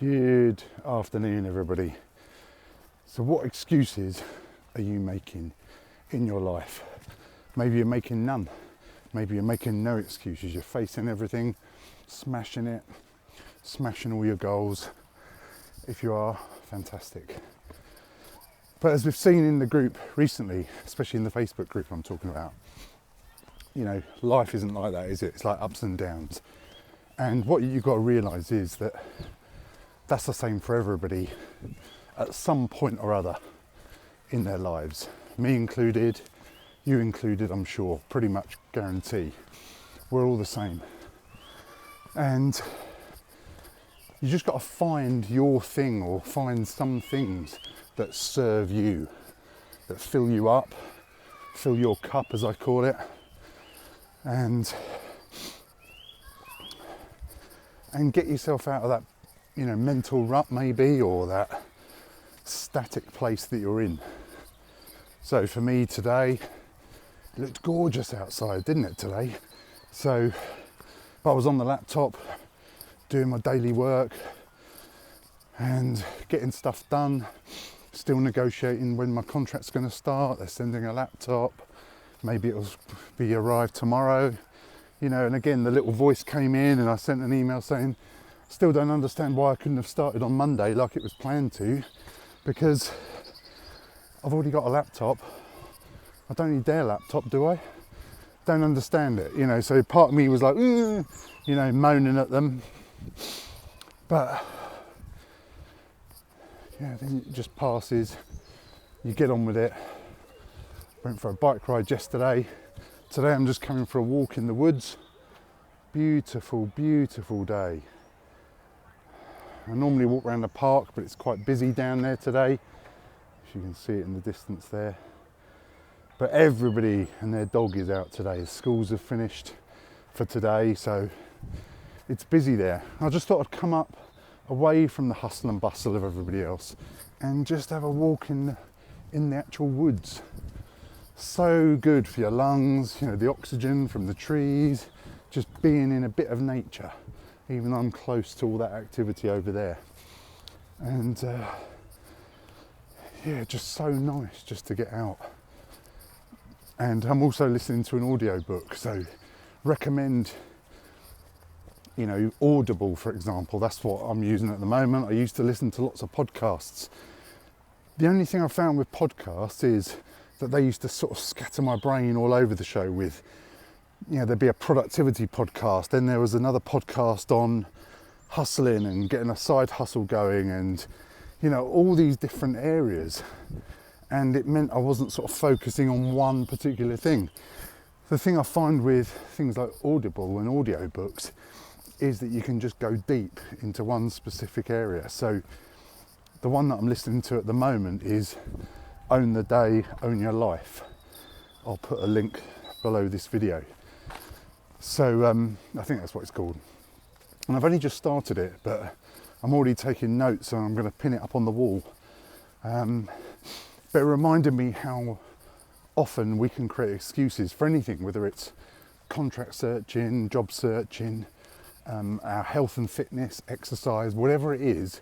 Good afternoon, everybody. So what excuses are you making in your life? Maybe you're making none. Maybe you're making no excuses. You're facing everything, smashing it, smashing all your goals. If you are, fantastic. But as we've seen in the group recently, especially in the Facebook group I'm talking about, you know, life isn't like that, is it? It's like ups and downs. And what you've got to realise is that that's the same for everybody at some point or other in their lives. Me included, you included, I'm sure, pretty much guarantee. We're all the same. And you just got to find your thing, or find some things that serve you, that fill you up, fill your cup, as I call it, and get yourself out of that, you know, mental rut maybe, or that static place that you're in. So for me today, it looked gorgeous outside, didn't it, today? So I was on the laptop doing my daily work and getting stuff done, still negotiating when my contract's going to start. They're sending a laptop, maybe it'll be arrived tomorrow, you know. And again, the little voice came in and I sent an email saying, still don't understand why I couldn't have started on Monday like it was planned to, because I've already got a laptop. I don't need their laptop, do I? Don't understand it, you know. So part of me was like, you know, moaning at them. But yeah, then it just passes. You get on with it. Went for a bike ride yesterday. Today I'm just coming for a walk in the woods. Beautiful, beautiful day. I normally walk around the park, but it's quite busy down there today. As you can see it in the distance there. But everybody and their dog is out today. Schools have finished for today, so it's busy there. I just thought I'd come up away from the hustle and bustle of everybody else and just have a walk in the actual woods. So good for your lungs, you know, the oxygen from the trees, just being in a bit of nature. Even though I'm close to all that activity over there. And yeah, just so nice just to get out. And I'm also listening to an audiobook, so recommend, you know, Audible, for example. That's what I'm using at the moment. I used to listen to lots of podcasts. The only thing I found with podcasts is that they used to sort of scatter my brain all over the show with, you know, there'd be a productivity podcast, then there was another podcast on hustling and getting a side hustle going, and, you know, all these different areas. And it meant I wasn't sort of focusing on one particular thing. The thing I find with things like Audible and audiobooks is that you can just go deep into one specific area. So the one that I'm listening to at the moment is Own the Day, Own Your Life. I'll put a link below this video. So I think that's what it's called. And I've only just started it, but I'm already taking notes and I'm going to pin it up on the wall. But it reminded me how often we can create excuses for anything, whether it's contract searching, job searching, our health and fitness, exercise, whatever it is.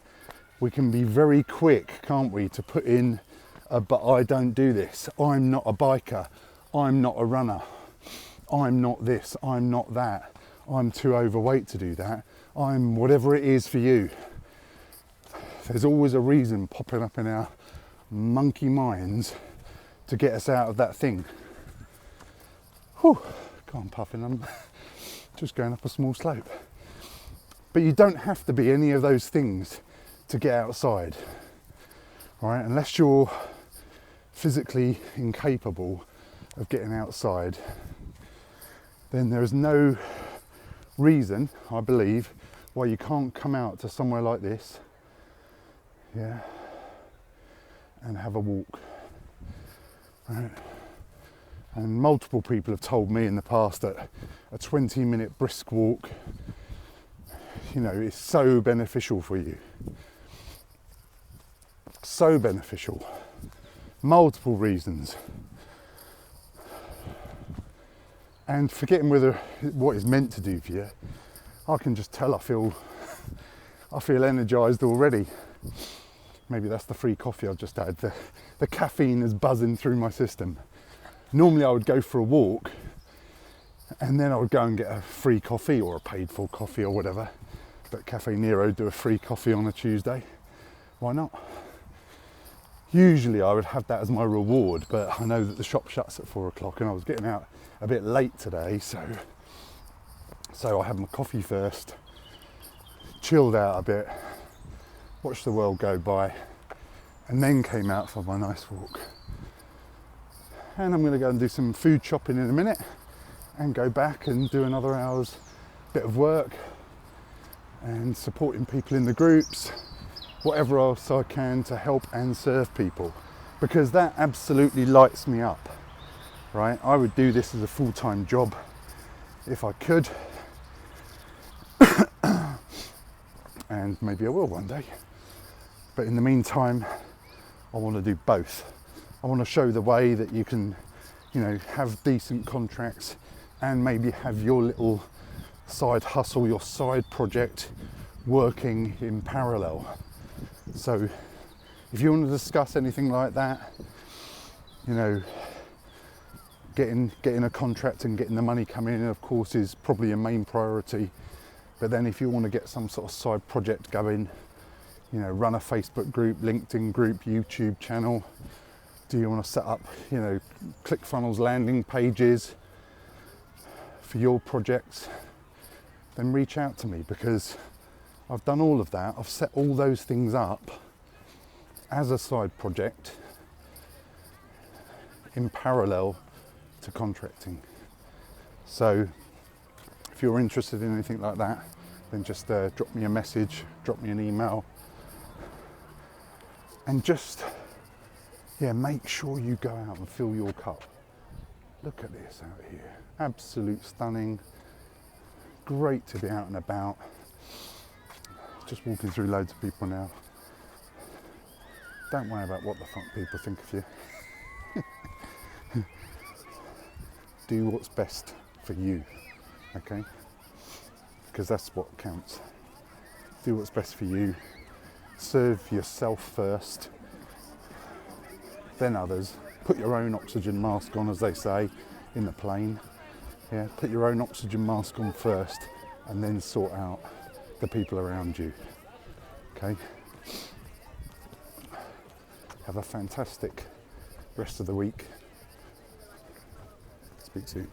We can be very quick, can't we, to put in, but I don't do this. I'm not a biker. I'm not a runner. I'm not this, I'm not that, I'm too overweight to do that, I'm whatever it is for you. There's always a reason popping up in our monkey minds to get us out of that thing. Whew, God, I'm puffing, I'm just going up a small slope. But you don't have to be any of those things to get outside, right? Unless you're physically incapable of getting outside, then there is no reason, I believe, why you can't come out to somewhere like this, yeah, and have a walk, right? And multiple people have told me in the past that a 20-minute brisk walk, you know, is so beneficial for you. So beneficial. Multiple reasons. And forgetting what it's meant to do for you, I can just tell I feel I feel energised already. Maybe that's the free coffee I've just had. The caffeine is buzzing through my system. Normally I would go for a walk and then I would go and get a free coffee or a paid for coffee or whatever. But Cafe Nero do a free coffee on a Tuesday. Why not? Usually I would have that as my reward, but I know that the shop shuts at 4 o'clock and I was getting out a bit late today, so I had my coffee first, chilled out a bit, watched the world go by, and then came out for my nice walk. And I'm going to go and do some food shopping in a minute and go back and do another hour's bit of work and supporting people in the groups, whatever else I can to help and serve people, because that absolutely lights me up, right? I would do this as a full-time job if I could, and maybe I will one day. But in the meantime, I want to do both. I want to show the way that you can, have decent contracts and maybe have your little side hustle, your side project working in parallel. So if you want to discuss anything like that, getting a contract and getting the money coming in, of course, is probably a main priority. But then if you want to get some sort of side project going, run a Facebook group, LinkedIn group, YouTube channel, do you want to set up, ClickFunnels landing pages for your projects, then reach out to me, because I've done all of that. I've set all those things up as a side project in parallel to contracting. So if you're interested in anything like that, then just drop me a message, drop me an email, and just make sure you go out and fill your cup. Look at this out here, absolute stunning, great to be out and about. Just walking through loads of people now. Don't worry about what the fuck people think of you. Do what's best for you, okay? Because that's what counts. Do what's best for you. Serve yourself first, then others. Put your own oxygen mask on, as they say in the plane. Yeah, put your own oxygen mask on first, and then sort out the people around you. Okay? Have a fantastic rest of the week. Speak soon.